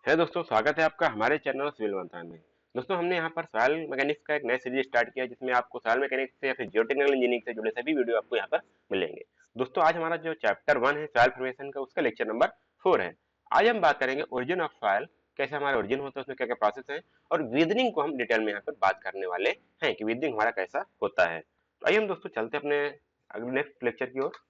है दोस्तों, स्वागत है आपका हमारे चैनल सिविल मंथन में। दोस्तों, हमने यहाँ पर सॉइल मैकेनिक्स का एक नया सीरीज स्टार्ट किया है, जिसमें आपको सॉइल मैकेनिक्स से या फिर जियोटेक्निकल इंजीनियरिंग से जुड़े सभी वीडियो आपको यहाँ पर मिलेंगे। दोस्तों, आज हमारा जो चैप्टर 1 है सॉइल फॉर्मेशन का, उसका लेक्चर नंबर 4 है। आज हम बात करेंगे ओरिजिन ऑफ सॉइल, कैसे हमारा ओरिजिन होता है, उसमें क्या क्या प्रोसेस है, और वीदरिंग को हम डिटेल में यहाँ पर बात करने वाले हैं कि वीदरिंग हमारा कैसा होता है। तो आइए हम दोस्तों चलते अपने अगले नेक्स्ट लेक्चर की ओर।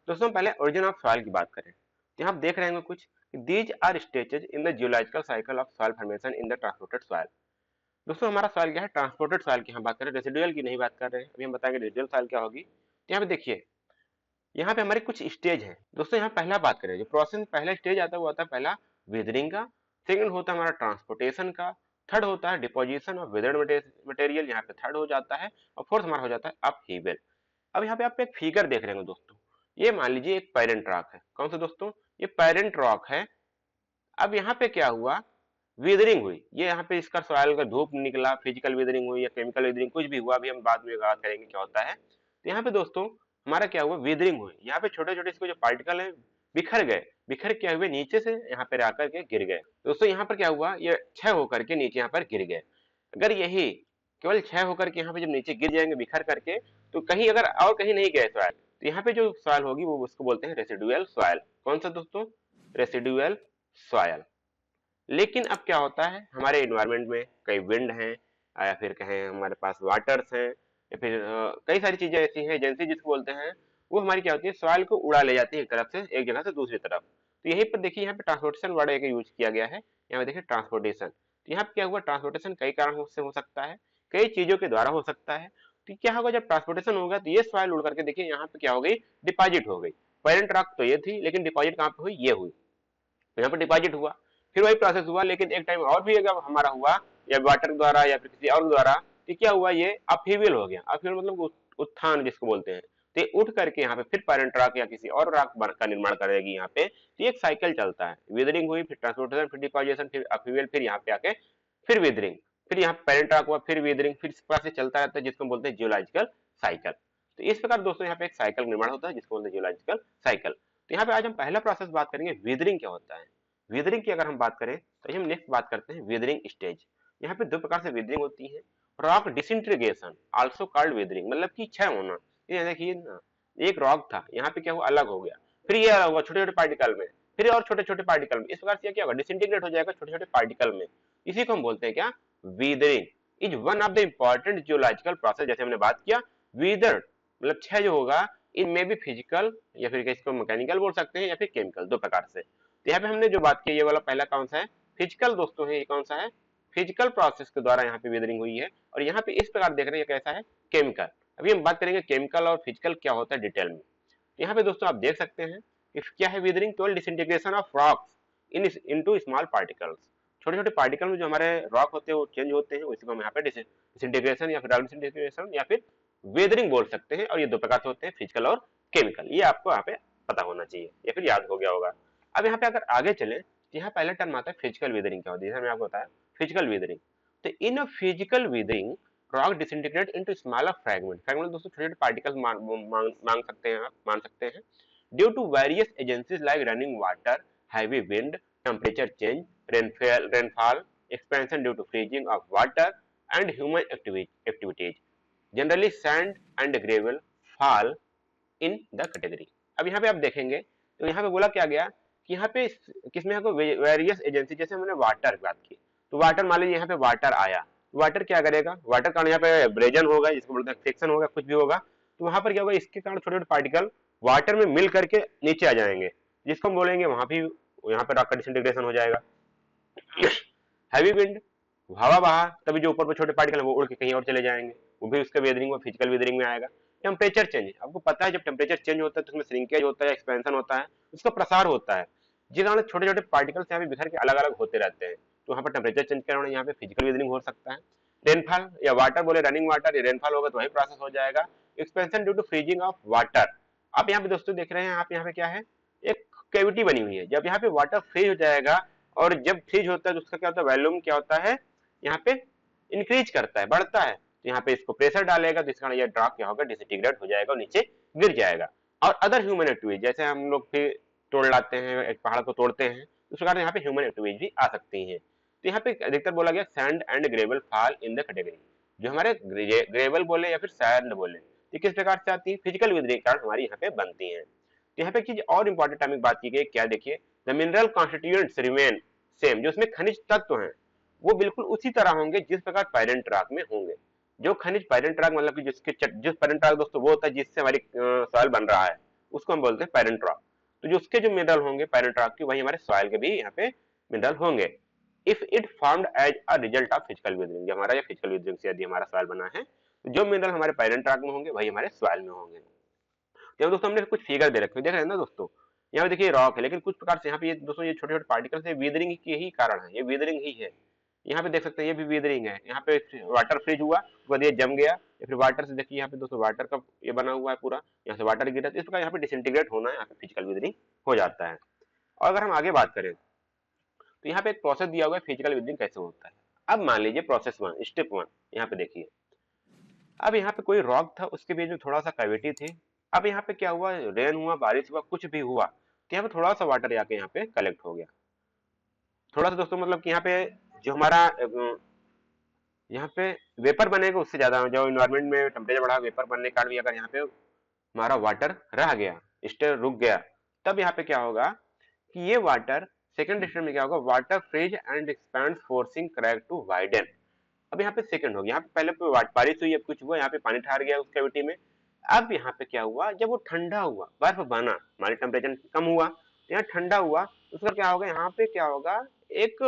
दोस्तों, पहले ओरिजिन ऑफ सॉइल की बात करें तो यहाँ आप देख रहे होंगे कुछ, these are stages in the geological cycle of soil formation in the transported soil. दोस्तों, हमारा सॉइल क्या है, ट्रांसपोर्टेड सॉइल की हम बात करें, रेसिडुअल की नहीं बात कर रहे हैं। अभी हम बताएंगे रेसिडुअल सॉइल क्या होगी। तो यहाँ पे देखिए, यहाँ पे हमारे कुछ स्टेज हैं। दोस्तों, यहाँ पहला बात करें, जो प्रोसेस पहला स्टेज आता है वो आता है पहला वेदरिंग का, सेकंड होता है हमारा ट्रांसपोर्टेशन का, थर्ड होता है डिपोजिशन ऑफ वेदर्ड मटेरियल, यहाँ पे थर्ड हो जाता है, और फोर्थ हमारा हो जाता है अपहीवल। अब यहाँ पे आप एक फिगर देख रहे हैं दोस्तों, ये मान लीजिए एक पेरेंट रॉक है। कौन सा दोस्तों, ये पेरेंट रॉक है। अब यहाँ पे क्या हुआ, वेदरिंग हुई, ये यहाँ पे इसका सॉइल का धूप निकला, फिजिकल वेदरिंग हुई या केमिकल वेदरिंग, कुछ भी हुआ, अभी हम बाद में बात करेंगे क्या होता है। तो यहाँ पे दोस्तों हमारा क्या हुआ, वेदरिंग हुई, यहाँ पे छोटे छोटे इसके जो पार्टिकल है बिखर गए, बिखर क्या हुए, नीचे से यहाँ पे आकर के गिर गए। दोस्तों, यहाँ पर क्या हुआ, ये क्षय होकर के नीचे यहाँ पर गिर गए। अगर यही केवल क्षय होकर के यहाँ पे जब नीचे गिर जाएंगे बिखर करके, तो कहीं अगर और कहीं नहीं गए सॉइल, तो यहाँ पे जो सॉइल होगी वो उसको बोलते हैं रेसिडुअल सॉइल। कौन सा दोस्तों, रेसिडुअल सॉइल। लेकिन अब क्या होता है, हमारे इन्वायरमेंट में कई विंड हैं, या फिर कहें हमारे पास वाटर्स हैं, या फिर कई सारी चीजें ऐसी हैं, एजेंसी जिसको बोलते हैं, वो हमारी क्या होती है, सॉइल को उड़ा ले जाती है एक तरफ से, एक जगह से दूसरी तरफ। तो यहीं पर देखिए, यहाँ पे ट्रांसपोर्टेशन वर्ड एक यूज किया गया है। यहाँ पे देखिए ट्रांसपोर्टेशन, तो यहाँ पे क्या हुआ, ट्रांसपोर्टेशन कई कारणों से हो सकता है, कई चीजों के द्वारा हो सकता है। तो क्या होगा, जब ट्रांसपोर्टेशन होगा तो ये सॉइल उड़ करके देखिए यहाँ पे क्या हो गई, डिपॉजिट हो गई। पेरेंट रॉक तो ये थी, लेकिन डिपॉजिट कहाँ पे हुई, ये हुई, तो यहाँ पर डिपॉजिट हुआ। फिर वही प्रोसेस हुआ, लेकिन एक टाइम और भी अगर हमारा हुआ, या वाटर द्वारा या फिर किसी और द्वारा, तो क्या हुआ, ये अपहीवल हो गया। अपहीवल मतलब उत्थान जिसको बोलते हैं। तो ये उठ करके यहाँ पे फिर पेरेंट रॉक या किसी और रॉक का निर्माण करेगी यहाँ पे। तो एक साइकिल चलता है, वेदरिंग हुई, फिर ट्रांसपोर्टेशन, फिर डिपोजिशन, फिर अपहीवल, फिर यहाँ पे आके फिर वेदरिंग, फिर यहाँ पेरेंट रॉक हुआ, फिर वेदरिंग, फिर इस प्रकार से चलता रहता है, जिसको हम बोलते हैं जियोलॉजिकल साइकिल। तो इस प्रकार दोस्तों यहाँ पे एक साइकिल निर्माण होता है, जिसको बोलते हैं जियोलॉजिकल साइकिल। तो यहाँ पे आज हम पहला प्रोसेस बात करेंगे, वेदरिंग क्या होता है। वेदरिंग की अगर हम बात करें तो हम नेक्स्ट बात करते हैं वेदरिंग स्टेज। यहाँ पे दो प्रकार से वेदरिंग होती है, rock disintegration also called weathering, मतलब कि क्षय होना। ये देखिए ना, एक रॉक था, यहाँ पे क्या हुआ, अलग हो गया, फिर ये अलग हुआ छोटे छोटे पार्टिकल में, फिर और छोटे छोटे पार्टिकल में, इस प्रकार से क्या होगा, डिसइंटीग्रेट हो जाएगा छोटे छोटे पार्टिकल में। इसी को हम बोलते हैं क्या, weathering is one of the important geological process. जैसे हमने बात किया, वेदर मतलब क्षय जो होगा, इन में भी फिजिकल या फिर इसको मैकेनिकल बोल सकते हैं, या फिर केमिकल, दो प्रकार से। तो यहाँ पे हमने जो बात की, ये वाला पहला कौन सा है, फिजिकल दोस्तों है, ये कौन सा है, फिजिकल प्रोसेस के द्वारा यहाँ पे वेदरिंग हुई है। और यहाँ पे इस प्रकार देख रहे हैं कैसा है, केमिकल। अभी हम बात करेंगे केमिकल और फिजिकल क्या होता है डिटेल में। यहाँ पे दोस्तों आप देख सकते हैं कि क्या है वेदरिंग, केवल disintegration of rocks in into small particles. छोटे छोटे पार्टिकल में जो हमारे रॉक होते हैं वो चेंज होते हैं, उसी को हम यहाँ पे डिसइंटीग्रेशन या फिर डिसइंटीग्रेशन या फिर वेदरिंग बोल सकते हैं। और ये दो प्रकार से होते हैं, फिजिकल और केमिकल। ये आपको यहाँ पे पता होना चाहिए या फिर याद हो गया होगा। अब यहाँ पे अगर आगे चले, यहाँ पहला टर्म आता है फिजिकल वेदरिंग। क्या होती है, मैंने आपको बताया फिजिकल वेदरिंग। तो in physical weathering rock disintegrate into smaller fragment. Fragment दोस्तों छोटे छोटे पार्टिकल्स मांग सकते हैं, आप मान सकते हैं। Due to various agencies like running water, heavy wind, temperature change, rainfall, expansion due to freezing of water and human activities, generally sand and gravel fall in the category. अब यहाँ पे आप देखेंगे तो यहाँ पे बोला क्या गया कि यहाँ पे किसमें वेरियस एजेंसी, जैसे हमने वाटर की बात की, तो वाटर मान लीजिए यहाँ पे वाटर आया, वाटर क्या करेगा, वाटर कारण यहाँ पे एब्रेजन होगा, जिसको बोलते हैं फ्रिक्शन होगा, कुछ भी होगा, तो वहां पर क्या होगा, इसके कारण छोटे छोटे पार्टिकल वाटर में मिल करके नीचे आ जाएंगे, जिसको हम बोलेंगे वहां भी, यहाँ पे रॉक का डिसइंटीग्रेशन हो जाएगा। हैवी विंड, हवा बहा, तभी जो ऊपर पे छोटे पार्टिकल वो उड़ के कहीं और चले जाएंगे, वो भी उसके वेदरिंग में, फिजिकल वेदरिंग में आएगा। टेम्परेचर चेंज, आपको पता है जब टेम्परेचर चेंज होता है तो उसमें श्रिंकेज होता है, एक्सपेंशन होता है, उसका प्रसार होता है, जिस कारण छोटे छोटे पार्टिकल्स यहाँ पे बिखर के अलग अलग होते रहते हैं। तो वहाँ पर टेम्परेचर चेंज के कारण यहाँ पे फिजिकल वेदरिंग हो सकता है। रेनफॉल या वाटर बोले, रनिंग वाटर या रेनफॉल होगा तो वही प्रोसेस हो जाएगा। Expansion due to freezing of water. आप यहाँ पे दोस्तों देख रहे हैं, आप यहाँ पे क्या है, एक कैविटी बनी हुई है, जब यहाँ पे वाटर फ्रीज हो जाएगा, और जब फ्रीज होता है तो उसका क्या होता है, वॉल्यूम क्या होता है, यहाँ पे इंक्रीज करता है, बढ़ता है। तो यहाँ पे इसको प्रेशर डालेगा, तो इस कारण ये ड्रॉप क्या होगा, डिसइंटीग्रेट हो जाएगा और नीचे गिर जाएगा। और अदर ह्यूमन एक्टिविटी, जैसे हम लोग फिर तोड़ लाते हैं, एक पहाड़ को तोड़ते हैं, उस प्रकार यहाँ पे ह्यूमन एक्टिविटीज भी आ सकती हैं। तो यहाँ पे अधिकतर बोला गया sand and gravel fall in the category, जो हमारे ग्रेवल बोले या फिर सैंड बोले, ये किस प्रकार से आती है, फिजिकल विदरिंग के कारण हमारी यहाँ पे बनती हैं। तो यहाँ पे एक चीज और इंपॉर्टेंट टॉपिक बात की गई, क्या देखिए, the mineral constituents remain same, जो उसमें खनिज तत्व हैं वो बिल्कुल उसी तरह होंगे जिस प्रकार पैरेंट रॉक में होंगे। जो खनिज पैरेंट रॉक मतलब कि जिस पैरेंट रॉक दोस्तों वो होता है जिससे हमारी सॉइल बन रहा है, उसको हम बोलते हैं पैरेंट रॉक। तो जो उसके जो मिनरल होंगे पैरेंट रॉक के, वही हमारे सॉइल के भी यहाँ पे मिनरल होंगे। If it formed as a result of physical weathering, जब हमारा ये फिजिकल विदरिंग से यदि हमारा सॉइल बना है, तो जो मिनरल हमारे पैरेंट रॉक में होंगे वही हमारे सॉइल में होंगे। तो दोस्तों हमने कुछ फिगर दे रखे, देख रहे हैं ना दोस्तों, यहाँ पे देखिए रॉक है, लेकिन कुछ प्रकार से यहाँ पे ये दोस्तों ये छोटे छोटे पार्टिकल्स है, वीदरिंग के ही कारण है, ये वीदरिंग ही है। यहाँ पे देख सकते हैं ये भी वीदरिंग है, यहाँ पे वाटर फ्रीज हुआ, उसके बाद ये जम गया, या फिर वाटर से देखिए यहाँ पे दोस्तों वाटर का ये बना हुआ है पूरा, यहाँ से वाटर गिरा, तो इस प्रकार यहाँ पे डिसइंटीग्रेट होना है, यहाँ पे फिजिकल वीदरिंग हो जाता है। और अगर हम आगे बात करें तो यहाँ पे एक प्रोसेस दिया हुआ है फिजिकल विदरिंग कैसे होता है। अब मान लीजिए प्रोसेस वन, स्टेप वन, यहाँ पे देखिए, अब यहाँ पे कोई रॉक था, उसके बीच में थोड़ा सा कैविटी थी। अब यहाँ पे क्या हुआ, रेन हुआ, बारिश हुआ, कुछ भी हुआ, तो यहाँ पे थोड़ा सा वाटर जाके यहाँ पे कलेक्ट हो गया। थोड़ा सा दोस्तों मतलब कि यहाँ पे जो हमारा यहाँ पे वेपर बनेगा, उससे ज्यादा जो इन्वायरमेंट में टेम्परेचर बढ़ा, वेपर बनने के कारण भी अगर यहाँ पे हमारा वाटर रह गया, स्टे रुक गया, तब यहाँ पे क्या होगा कि ये वाटर सेकंड स्टेप में क्या होगा, water freeze and expand forcing crack to widen. अब यहाँ पे सेकंड हो गया, यहाँ पे पहले बारिश हुई, अब कुछ हुआ, यहाँ पे पानी ठहर गया उस कैविटी में। अब यहाँ पे क्या हुआ, जब वो ठंडा हुआ, बर्फ बना, हमारे टेम्परेचर कम हुआ, तो यहाँ ठंडा हुआ, उसका क्या होगा, यहाँ पे क्या होगा, एक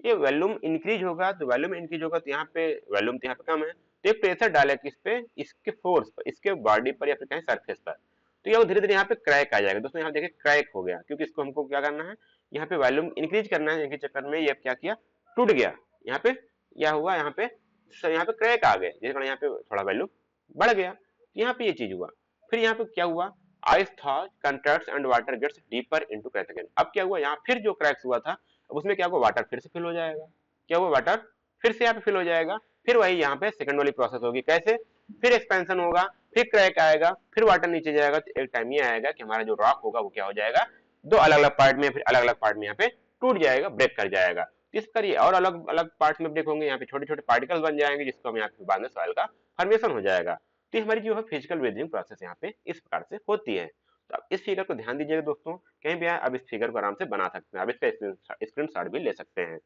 ये वॉल्यूम इंक्रीज होगा, तो वॉल्यूम इंक्रीज होगा तो यहाँ पे वॉल्यूम तो यहाँ पे कम है, तो एक प्रेशर डाले किस पे, इसके फोर्स पर, इसके बॉडी पर या फिर कहीं सरफेस पर, तो ये धीरे धीरे यहाँ पे क्रैक आ जाएगा। दोस्तों यहाँ देखिए क्रैक हो गया, क्योंकि इसको हमको क्या करना है, यहाँ पे वॉल्यूम इंक्रीज करना है, इनके चक्कर में ये क्या किया, टूट गया। यहाँ पे क्या हुआ, यहाँ पे क्रैक आ गए, जिस कारण यहाँ पे थोड़ा वॉल्यूम बढ़ गया, यहाँ पे ये चीज हुआ। फिर यहाँ पे क्या हुआ, ice thaw contracts and water gets deeper into crack again. अब क्या हुआ, यहाँ फिर जो क्रैक्स हुआ था, अब उसमें क्या होगा, वाटर फिर से फिल हो जाएगा, क्या हुआ, वाटर फिर से यहाँ पे फिल हो जाएगा। फिर वही यहाँ पे सेकंड वाली प्रोसेस होगी, कैसे, फिर एक्सपेंशन होगा, फिर क्रैक आएगा, फिर वाटर नीचे जाएगा, तो एक टाइम ये आएगा कि हमारा जो रॉक होगा वो क्या हो जाएगा, दो अलग अलग पार्ट में, फिर अलग अलग पार्ट में यहाँ पे टूट जाएगा, ब्रेक कर जाएगा। इस करिए और अलग अलग पार्ट में ब्रेक होंगे, यहाँ पे छोटे छोटे पार्टिकल्स बन जाएंगे, जिसको हम यहाँ पे बाद में सॉइल का फॉर्मेशन हो जाएगा। तो हमारी जो है फिजिकल वेदरिंग प्रोसेस यहाँ पे इस प्रकार से होती है। तो अब इस फिगर को ध्यान दीजिएगा दोस्तों, कहीं भी आए अब इस फिगर को आराम से बना सकते हैं, अब इसका स्क्रीनशॉट भी ले सकते हैं।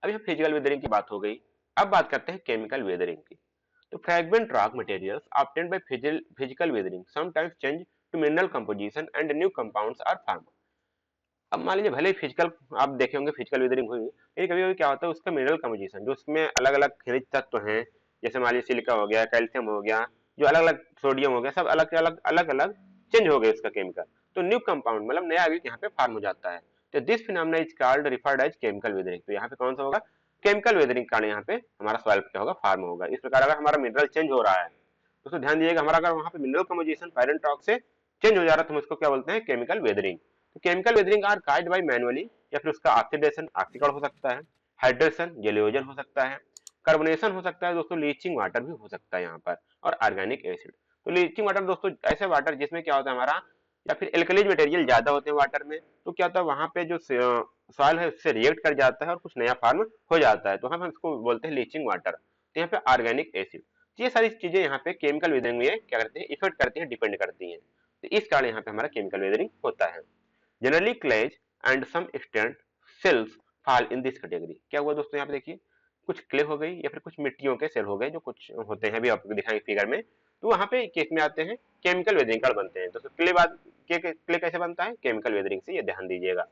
अब यहाँ फिजिकल वेदरिंग की बात हो गई, अब बात करते हैं केमिकल वेदरिंग की। तो fragment rock materials obtained by physical weathering sometimes change to mineral composition and new compounds are formed. अब मान लीजिए भले ही फिजिकल आप देखे होंगे फिजिकल वेदरिंग हुई, लेकिन कभी कभी क्या होता है उसका मिनरल कंपोजिशन, जो उसमें अलग अलग खनिज तत्व हैं, जैसे मान लीजिए सिलिका हो गया, कैल्शियम हो गया, जो अलग अलग सोडियम हो गया, सब अलग अलग अलग अलग चेंज हो गए उसका केमिकल, तो न्यू कंपाउंड मतलब नया आगे यहाँ पे फॉर्म हो जाता है। तो this phenomena is called referred as chemical weathering. तो यहाँ पे कौन सा होगा, केमिकल वेदरिंग कारण यहाँ पे हमारा सॉइल क्या होगा, फॉर्म होगा। इस प्रकार अगर हमारा मिनरल चेंज हो रहा है, दोस्तों ध्यान दीजिएगा, हमारा अगर वहाँ पे मिनरल कंपोजिशन पैरेंट रॉक से चेंज हो जा रहा है, तो हम इसको क्या बोलते हैं, केमिकल वेदरिंग। तो chemical weathering are card by manually, या फिर उसका ऑक्सीडेशन ऑक्सीकरण हो सकता है, हाइड्रेशन जेलियोजन हो सकता है, कार्बोनेशन हो सकता है दोस्तों, लीचिंग वाटर भी हो सकता है यहाँ पर, और ऑर्गेनिक एसिड। तो लीचिंग वाटर दोस्तों ऐसे वाटर जिसमें क्या होता है हमारा, या फिर एल्कलीज मटेरियल ज्यादा होते हैं वाटर में, तो क्या होता है वहां पे जो सॉइल है उससे रिएक्ट कर जाता है और कुछ नया फॉर्म हो जाता है, तो हम इसको बोलते हैं लीचिंग वाटर। तो यहाँ पे ऑर्गेनिक एसिड, ये सारी चीजें यहाँ पे केमिकल वेदरिंग में क्या करते हैं, इफेक्ट करती हैं, डिपेंड करती हैं। तो इस कारण यहाँ पे हमारा केमिकल वेदरिंग होता है। Generally clays and some extent cells fall in this category. क्या हुआ दोस्तों, यहाँ पे देखिए कुछ क्ले हो गई या फिर कुछ मिट्टियों के सेल हो गए, जो कुछ होते हैं अभी आपको दिखाएंगे फिगर में, तो वहां पे केस में आते हैं केमिकल वेदरिंग कार्ड बनते हैं। तो क्ले कैसे बनता है, केमिकल वेदरिंग से, ये ध्यान दीजिएगा।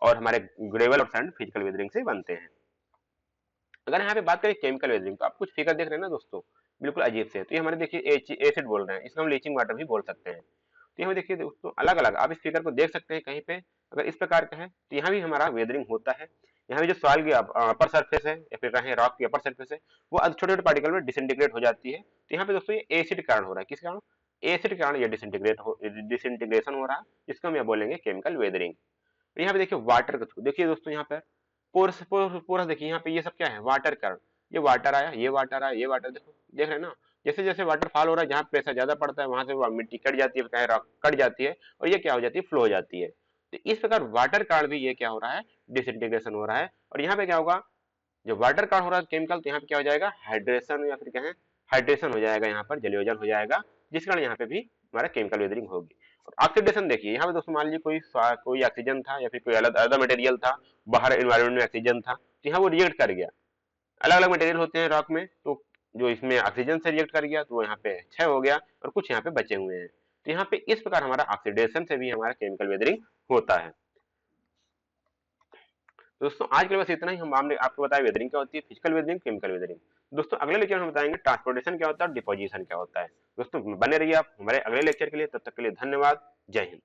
और हमारे ग्रेवल और सैंड फिजिकल वेदरिंग से बनते हैं। अगर यहाँ पे बात करें केमिकल वेदरिंग, तो आप कुछ फिगर देख रहे हैं ना दोस्तों, बिल्कुल अजीब से, तो ये हमारे देखिए एसिड बोल रहे हैं, इसको हम लीचिंग वाटर भी बोल सकते हैं। तो यहाँ देखिए दोस्तों अलग अलग आप इस फिगर को देख सकते हैं, कहीं पे अगर इस प्रकार का है तो यहाँ भी हमारा वेदरिंग होता है। यहाँ भी जो सॉइल की अपर सरफेस है या फिर रहे रॉक की अपर सरफेस है, वो छोटे छोटे पार्टिकल में डिसइंटीग्रेट हो जाती है। तो यहाँ पे दोस्तों ये एसिड कारण हो रहा है, किस कारण, एसिड के कारण ये डिसइंटीग्रेशन हो रहा है, जिसको हम यहाँ बोलेंगे केमिकल वेदरिंग। यहाँ पे देखिए वाटर का, देखिए दोस्तों यहाँ पर पोरस पोरस देखिए, यहाँ पे ये सब क्या है, वाटर कारण, ये वाटर आया, ये वाटर आया, ये वाटर, देखो देख रहे हैं ना, जैसे जैसे वाटर फॉल हो रहा है, जहाँ प्रेशर ज्यादा पड़ता है वहां से मिट्टी कट जाती है, रॉक कट जाती है, और ये क्या हो जाती है, फ्लो हो जाती है। तो इस प्रकार वाटर कारण भी ये क्या हो रहा है, डिसइंटीग्रेशन हो रहा है। और यहाँ पे क्या होगा, जब वाटर कारण हो रहा है केमिकल, तो यहाँ पे क्या हो जाएगा, हाइड्रेशन या फिर क्या है, हाइड्रेशन हो जाएगा, यहाँ पर जलयोजन हो जाएगा, जिस कारण यहाँ पे भी हमारा केमिकल वेदरिंग होगी। और ऑक्सीडेशन देखिए, यहाँ पे दोस्तों मान लीजिए कोई ऑक्सीजन था या फिर कोई अलग अदर मटेरियल था, बाहर एनवायरमेंट में ऑक्सीजन था, तो यहाँ वो रिएक्ट कर गया। अलग अलग मटेरियल होते हैं रॉक में, तो जो इसमें ऑक्सीजन से रिएक्ट कर गया तो यहाँ पे क्षय हो गया और कुछ यहाँ पे बचे हुए हैं। तो यहाँ पे इस प्रकार हमारा ऑक्सीडेशन से भी हमारा केमिकल वेदरिंग होता है। दोस्तों आज के लिए बस इतना ही। हमने आपको बताया वेदरिंग क्या होती है, फिजिकल वेदरिंग, केमिकल वेदरिंग। दोस्तों अगले लेक्चर में हम बताएंगे ट्रांसपोर्टेशन क्या होता है और डिपोजिशन क्या होता है। दोस्तों बने रहिए आप हमारे अगले लेक्चर के लिए, तब तक के लिए धन्यवाद। जय हिंद।